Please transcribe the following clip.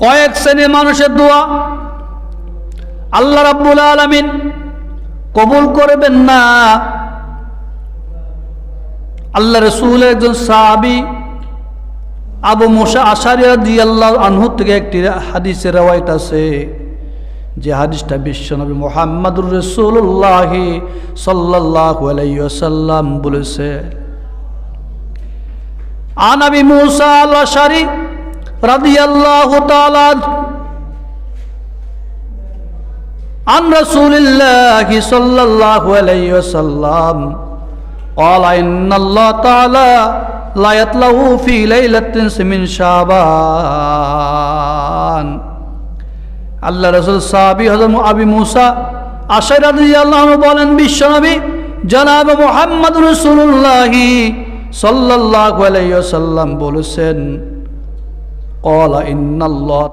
কয়েক শ্রেণীর মানুষের দোয়া আল্লাহ রাব্বুল আলামিন কবুল করবেন না। আল্লাহ রাসূলের একজন সাহাবী আবু মুসা আশআরী রাদিয়াল্লাহু আনহু থেকে একটি হাদিসের রওয়ায়াত আছে, যে হাদিসটা বিশ্বনবী মুহাম্মদুর রাসূলুল্লাহ সাল্লাল্লাহু আলাইহি ওয়াসাল্লাম বলেছে, আন আবি মুসা আল-আশআরী রাদিয়াল্লাহু তাআলা আন রাসূলিল্লাহ সাল্লাল্লাহু আলাইহি ওয়াসাল্লাম قال إن الله تعالى لا يطلع في ليلة من شعبان। আল্লাহ রাসূল সাহাবী হযরত আবু মুসা আশআরী রাদিয়াল্লাহু আনহু বলেন, বিশ্বনবী জনাব মুহাম্মদুর রাসূলুল্লাহ সাল্লাল্লাহু আলাইহি ওয়াসাল্লাম বলেছেন, قال إن الله